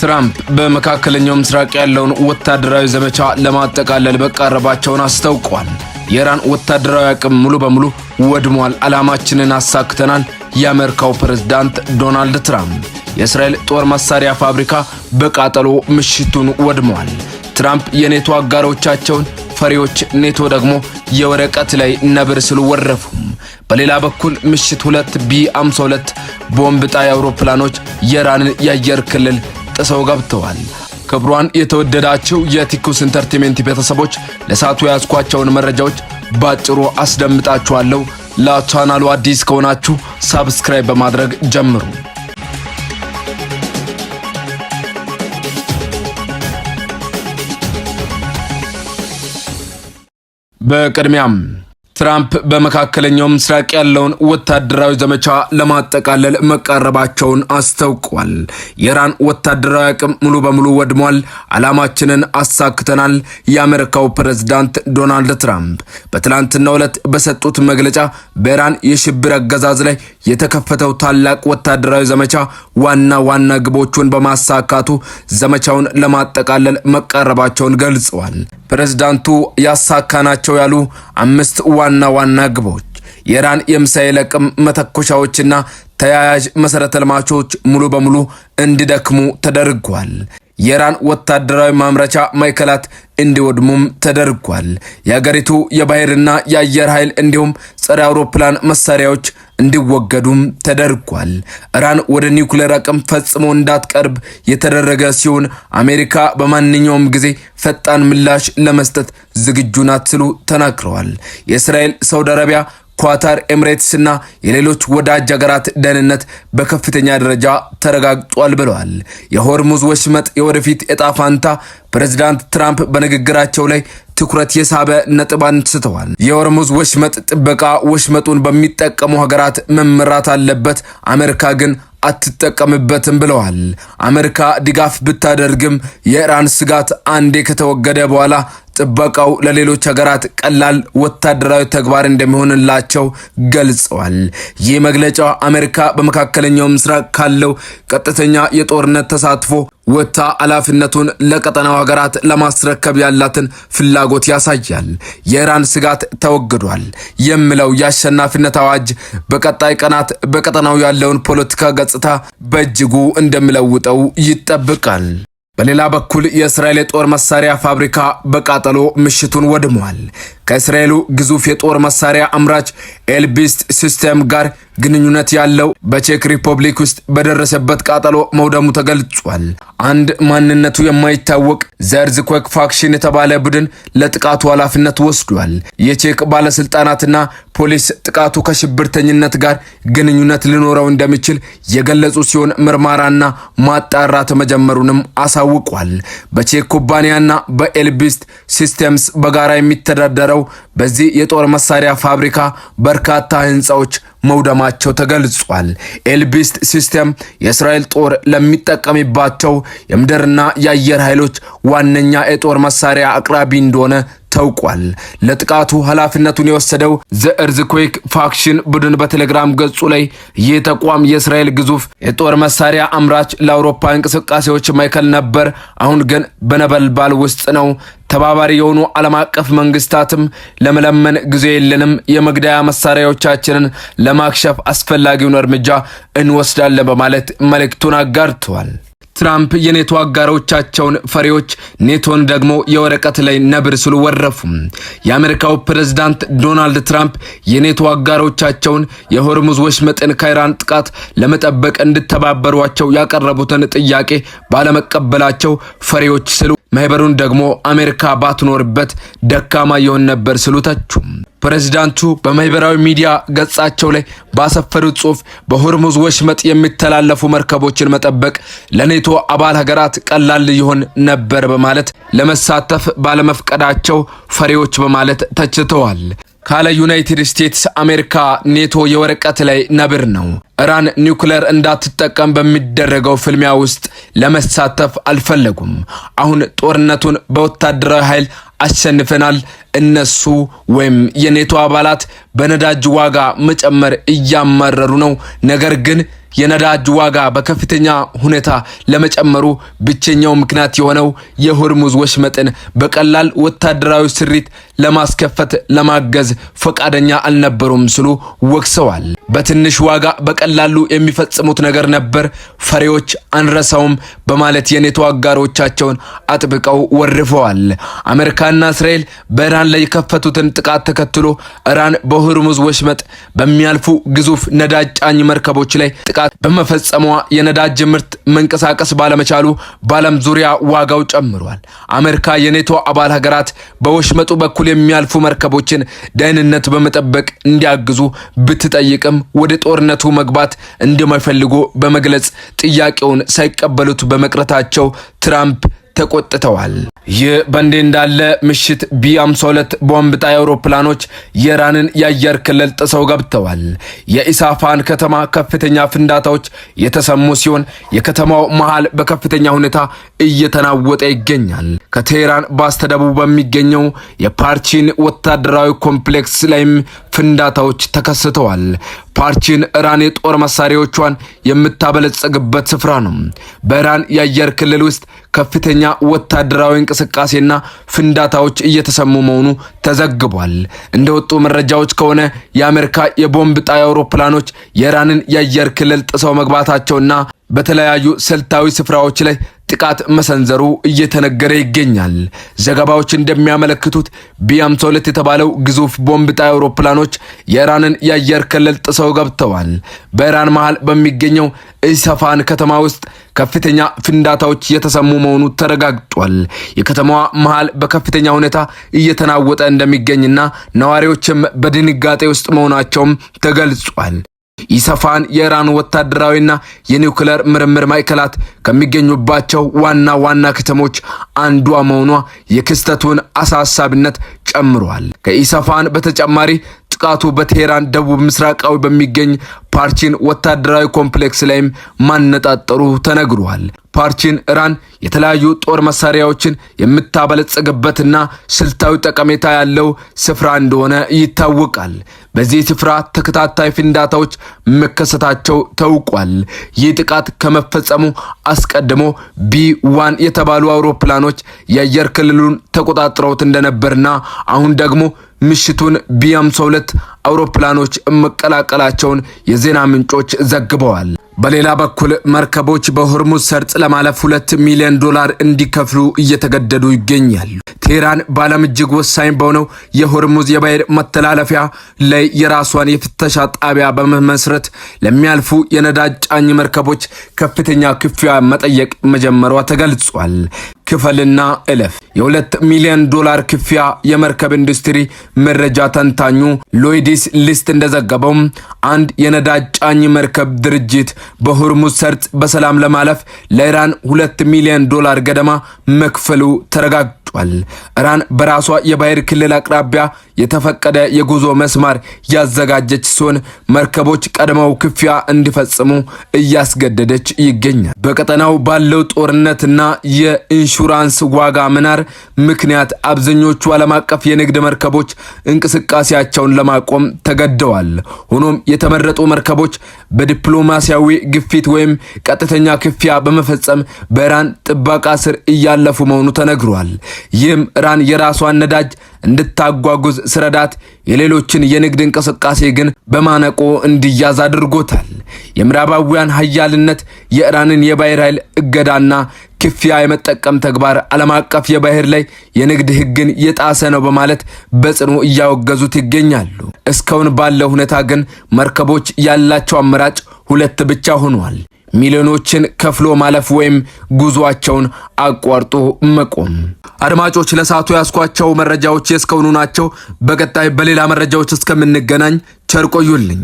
ትራምፕ በመካከለኛው ምስራቅ ያለውን ወታደራዊ ዘመቻ ለማጠቃለል መቃረባቸውን አስታውቀዋል። የኢራን ወታደራዊ አቅም ሙሉ በሙሉ ወድሟል፣ ዓላማችንን አሳክተናል። የአሜሪካው ፕሬዝዳንት ዶናልድ ትራምፕ የእስራኤል ጦር መሳሪያ ፋብሪካ በቃጠሎ ምሽቱን ወድሟል። ትራምፕ የኔቶ አጋሮቻቸውን ፈሪዎች፣ ኔቶ ደግሞ የወረቀት ላይ ነብር ሲሉ ወረፉ። በሌላ በኩል ምሽት 2 ቢ52 ቦምብ ጣይ አውሮፕላኖች የኢራንን የአየር ክልል ጥሰው ገብተዋል። ክብሯን የተወደዳቸው የቲኩስ ኢንተርቴይንመንት ቤተሰቦች ለሳቱ ያስኳቸውን መረጃዎች ባጭሩ አስደምጣችኋለሁ። ለቻናሉ አዲስ ከሆናችሁ ሰብስክራይብ በማድረግ ጀምሩ። በቅድሚያም ትራምፕ በመካከለኛው ምስራቅ ያለውን ወታደራዊ ዘመቻ ለማጠቃለል መቃረባቸውን አስታውቀዋል። የኢራን ወታደራዊ አቅም ሙሉ በሙሉ ወድሟል፣ ዓላማችንን አሳክተናል። የአሜሪካው ፕሬዝዳንት ዶናልድ ትራምፕ በትላንትናው ዕለት በሰጡት መግለጫ በኢራን የሽብር አገዛዝ ላይ የተከፈተው ታላቅ ወታደራዊ ዘመቻ ዋና ግቦቹን በማሳካቱ ዘመቻውን ለማጠቃለል መቃረባቸውን ገልጸዋል። ፕሬዝዳንቱ ያሳካናቸው ያሉ 5 ዋና ግቦች የኢራን የሚሳኤል አቅም መተኮሻዎችና ተያያዥ መሰረተ ልማቶች ሙሉ በሙሉ እንዲደክሙ ተደርጓል። የኢራን ወታደራዊ ማምረቻ ማዕከላት እንዲወድሙም ተደርጓል። የሀገሪቱ የባህርና የአየር ኃይል እንዲሁም ጸረ አውሮፕላን መሳሪያዎች እንዲወገዱም ተደርጓል። ኢራን ወደ ኒውክሌር አቅም ፈጽሞ እንዳትቀርብ የተደረገ ሲሆን አሜሪካ በማንኛውም ጊዜ ፈጣን ምላሽ ለመስጠት ዝግጁ ናት ሲሉ ተናግረዋል። የእስራኤል፣ ሳውዲ አረቢያ፣ ኳታር፣ ኤምሬትስና የሌሎች ወዳጅ ሀገራት ደህንነት በከፍተኛ ደረጃ ተረጋግጧል ብለዋል። የሆርሙዝ ወሽመጥ የወደፊት ዕጣ ፈንታ ፕሬዝዳንት ትራምፕ በንግግራቸው ላይ ትኩረት የሳበ ነጥብ አንስተዋል። የሆርሙዝ ወሽመጥ ጥበቃ ወሽመጡን በሚጠቀሙ ሀገራት መመራት አለበት፣ አሜሪካ ግን አትጠቀምበትም ብለዋል። አሜሪካ ድጋፍ ብታደርግም የኢራን ስጋት አንዴ ከተወገደ በኋላ ጥበቃው ለሌሎች ሀገራት ቀላል ወታደራዊ ተግባር እንደሚሆንላቸው ገልጸዋል። ይህ መግለጫ አሜሪካ በመካከለኛው ምስራቅ ካለው ቀጥተኛ የጦርነት ተሳትፎ ወታ ኃላፊነቱን ለቀጠናው ሀገራት ለማስረከብ ያላትን ፍላጎት ያሳያል። የኢራን ስጋት ተወግዷል የሚለው የአሸናፊነት አዋጅ በቀጣይ ቀናት በቀጠናው ያለውን ፖለቲካ ገጽታ በእጅጉ እንደሚለውጠው ይጠበቃል። በሌላ በኩል የእስራኤል የጦር መሳሪያ ፋብሪካ በቃጠሎ ምሽቱን ወድሟል። ከእስራኤሉ ግዙፍ የጦር መሳሪያ አምራች ኤልቢስ ሲስተም ጋር ግንኙነት ያለው በቼክ ሪፐብሊክ ውስጥ በደረሰበት ቃጠሎ መውደሙ ተገልጿል። አንድ ማንነቱ የማይታወቅ ዘርዝኮክ ፋክሽን የተባለ ቡድን ለጥቃቱ ኃላፊነት ወስዷል። የቼክ ባለስልጣናትና ፖሊስ ጥቃቱ ከሽብርተኝነት ጋር ግንኙነት ሊኖረው እንደሚችል የገለጹ ሲሆን ምርመራና ማጣራት መጀመሩንም አሳውቋል። በቼክ ኩባንያና በኤልቢስ ሲስተምስ በጋራ የሚተዳደረው በዚህ የጦር መሳሪያ ፋብሪካ በርካታ ህንጻዎች መውደማቸው ተገልጿል። ኤልቢስ ሲስተም የእስራኤል ጦር ለሚጠቀምባቸው የምድርና የአየር ኃይሎች ዋነኛ የጦር መሳሪያ አቅራቢ እንደሆነ ታውቋል። ለጥቃቱ ኃላፊነቱን የወሰደው ዘእርዝኩዌክ ፋክሽን ቡድን በቴሌግራም ገጹ ላይ ይህ ተቋም የእስራኤል ግዙፍ የጦር መሳሪያ አምራች ለአውሮፓ እንቅስቃሴዎች ማዕከል ነበር፣ አሁን ግን በነበልባል ውስጥ ነው። ተባባሪ የሆኑ ዓለም አቀፍ መንግስታትም ለመለመን ጊዜ የለንም፣ የመግደያ መሳሪያዎቻችንን ለማክሸፍ አስፈላጊውን እርምጃ እንወስዳለን በማለት መልእክቱን አጋርተዋል። ትራምፕ የኔቶ አጋሮቻቸውን ፈሪዎች፣ ኔቶን ደግሞ የወረቀት ላይ ነብር ሲሉ ወረፉ። የአሜሪካው ፕሬዝዳንት ዶናልድ ትራምፕ የኔቶ አጋሮቻቸውን የሆርሙዝ ወሽመጥን ከኢራን ጥቃት ለመጠበቅ እንድተባበሯቸው ያቀረቡትን ጥያቄ ባለመቀበላቸው ፈሪዎች ሲሉ ማህበሩን ደግሞ አሜሪካ ባትኖርበት ደካማ ይሆን ነበር ሲሉ ተቹ። ፕሬዝዳንቱ በማህበራዊ ሚዲያ ገጻቸው ላይ ባሰፈሩት ጽሑፍ በሆርሙዝ ወሽመጥ የሚተላለፉ መርከቦችን መጠበቅ ለኔቶ አባል ሀገራት ቀላል ይሆን ነበር በማለት ለመሳተፍ ባለመፍቀዳቸው ፈሪዎች በማለት ተችተዋል። ካለ ዩናይትድ ስቴትስ አሜሪካ ኔቶ የወረቀት ላይ ነብር ነው። ኢራን ኒውክሌር እንዳትጠቀም በሚደረገው ፍልሚያ ውስጥ ለመሳተፍ አልፈለጉም። አሁን ጦርነቱን በወታደራዊ ኃይል አሸንፈናል። እነሱ ወይም የኔቶ አባላት በነዳጅ ዋጋ መጨመር እያመረሩ ነው። ነገር ግን የነዳጅ ዋጋ በከፍተኛ ሁኔታ ለመጨመሩ ብቸኛው ምክንያት የሆነው የሆርሙዝ ወሽመጥን በቀላል ወታደራዊ ስሪት ለማስከፈት ለማገዝ ፈቃደኛ አልነበሩም ሲሉ ወቅሰዋል። በትንሽ ዋጋ በቀላሉ የሚፈጽሙት ነገር ነበር፣ ፈሪዎች አንረሳውም በማለት የኔቶ አጋሮቻቸውን አጥብቀው ወርፈዋል። አሜሪካና እስራኤል በኢራን ላይ የከፈቱትን ጥቃት ተከትሎ ኢራን በሆርሙዝ ወሽመጥ በሚያልፉ ግዙፍ ነዳጅ ጫኝ መርከቦች ላይ ጥቃት በመፈጸሟ የነዳጅ ምርት መንቀሳቀስ ባለመቻሉ በዓለም ዙሪያ ዋጋው ጨምሯል። አሜሪካ የኔቶ አባል ሀገራት በወሽመጡ በኩል የሚያልፉ መርከቦችን ደህንነት በመጠበቅ እንዲያግዙ ብትጠይቅም ወደ ጦርነቱ መግባት እንደማይፈልጉ በመግለጽ ጥያቄውን ሳይቀበሉት በመቅረታቸው ትራምፕ ተቆጥተዋል። ይህ በእንዲህ እንዳለ ምሽት ቢ52 ቦምብ ጣይ አውሮፕላኖች የኢራንን የአየር ክልል ጥሰው ገብተዋል። የኢስፋሃን ከተማ ከፍተኛ ፍንዳታዎች የተሰሙ ሲሆን የከተማው መሃል በከፍተኛ ሁኔታ እየተናወጠ ይገኛል። ከቴህራን በስተደቡብ በሚገኘው የፓርቺን ወታደራዊ ኮምፕሌክስ ላይም ፍንዳታዎች ተከስተዋል። ፓርቺን ኢራን የጦር መሳሪያዎቿን የምታበለጽግበት ስፍራ ነው። በኢራን የአየር ክልል ውስጥ ከፍተኛ ወታደራዊ እንቅስቃሴና ፍንዳታዎች እየተሰሙ መሆኑ ተዘግቧል። እንደወጡ መረጃዎች ከሆነ የአሜሪካ የቦምብ ጣይ አውሮፕላኖች የኢራንን የአየር ክልል ጥሰው መግባታቸውና በተለያዩ ስልታዊ ስፍራዎች ላይ ጥቃት መሰንዘሩ እየተነገረ ይገኛል። ዘገባዎች እንደሚያመለክቱት ቢ52 የተባለው ግዙፍ ቦምብ ጣይ አውሮፕላኖች የኢራንን የአየር ክልል ጥሰው ገብተዋል። በኢራን መሃል በሚገኘው ኢስፋሃን ከተማ ውስጥ ከፍተኛ ፍንዳታዎች የተሰሙ መሆኑ ተረጋግጧል። የከተማዋ መሃል በከፍተኛ ሁኔታ እየተናወጠ እንደሚገኝና ነዋሪዎችም በድንጋጤ ውስጥ መሆናቸውም ተገልጿል። ኢስፋሃን የኢራን ወታደራዊና የኒውክሌር ምርምር ማዕከላት ከሚገኙባቸው ዋና ከተሞች አንዷ መሆኗ የክስተቱን አሳሳቢነት ጨምሯል። ከኢስፋሃን በተጨማሪ ጥቃቱ በቴህራን ደቡብ ምስራቃዊ በሚገኝ ፓርቺን ወታደራዊ ኮምፕሌክስ ላይም ማነጣጠሩ ተነግሯል። ፓርቺን ኢራን የተለያዩ ጦር መሳሪያዎችን የምታበለጽግበትና ስልታዊ ጠቀሜታ ያለው ስፍራ እንደሆነ ይታወቃል። በዚህ ስፍራ ተከታታይ ፍንዳታዎች መከሰታቸው ታውቋል። ይህ ጥቃት ከመፈጸሙ አስቀድሞ ቢ1 የተባሉ አውሮፕላኖች የአየር ክልሉን ተቆጣጥረውት እንደነበርና አሁን ደግሞ ምሽቱን ቢ52 አውሮፕላኖች መቀላቀላቸውን የዜና ምንጮች ዘግበዋል። በሌላ በኩል መርከቦች በሆርሙዝ ሰርጥ ለማለፍ $2 ሚሊዮን እንዲከፍሉ እየተገደዱ ይገኛሉ። ቴህራን በዓለም እጅግ ወሳኝ በሆነው የሆርሙዝ የባህር መተላለፊያ ላይ የራሷን የፍተሻ ጣቢያ በመመስረት ለሚያልፉ የነዳጅ ጫኝ መርከቦች ከፍተኛ ክፍያ መጠየቅ መጀመሯ ተገልጿል። ክፈልና እለፍ የ$2 ሚሊዮን ክፍያ የመርከብ ኢንዱስትሪ መረጃ ተንታኙ ሎይዲስ ሊስት እንደዘገበው አንድ የነዳጅ ጫኝ መርከብ ድርጅት በሆርሙዝ ሰርጥ በሰላም ለማለፍ ለኢራን $2 ሚሊዮን ገደማ መክፈሉ ተረጋግጧል። ኢራን በራሷ የባህር ክልል አቅራቢያ የተፈቀደ የጉዞ መስመር ያዘጋጀች ሲሆን መርከቦች ቀድመው ክፍያ እንዲፈጽሙ እያስገደደች ይገኛል። በቀጠናው ባለው ጦርነትና የኢንሹራንስ ዋጋ መናር ምክንያት አብዛኞቹ ዓለም አቀፍ የንግድ መርከቦች እንቅስቃሴያቸውን ለማቆም ተገደዋል። ሆኖም የተመረጡ መርከቦች በዲፕሎማሲያዊ ግፊት ወይም ቀጥተኛ ክፍያ በመፈጸም በኢራን ጥበቃ ስር እያለፉ መሆኑ ተነግሯል። ይህም ኢራን የራሷን ነዳጅ እንድታጓጉዝ ስረዳት የሌሎችን የንግድ እንቅስቃሴ ግን በማነቆ እንዲያዝ አድርጎታል። የምዕራባውያን ኃያልነት የኢራንን የባህር ኃይል እገዳና ክፍያ የመጠቀም ተግባር ዓለም አቀፍ የባህር ላይ የንግድ ህግን የጣሰ ነው በማለት በጽኑ እያወገዙት ይገኛሉ። እስካሁን ባለው ሁኔታ ግን መርከቦች ያላቸው አማራጭ ሁለት ብቻ ሆኗል። ሚሊዮኖችን ከፍሎ ማለፍ ወይም ጉዟቸውን አቋርጦ መቆም። አድማጮች ለሰዓቱ ያስኳቸው መረጃዎች እስካሁኑ ናቸው። በቀጣይ በሌላ መረጃዎች እስከምንገናኝ ቸር ቆዩልኝ።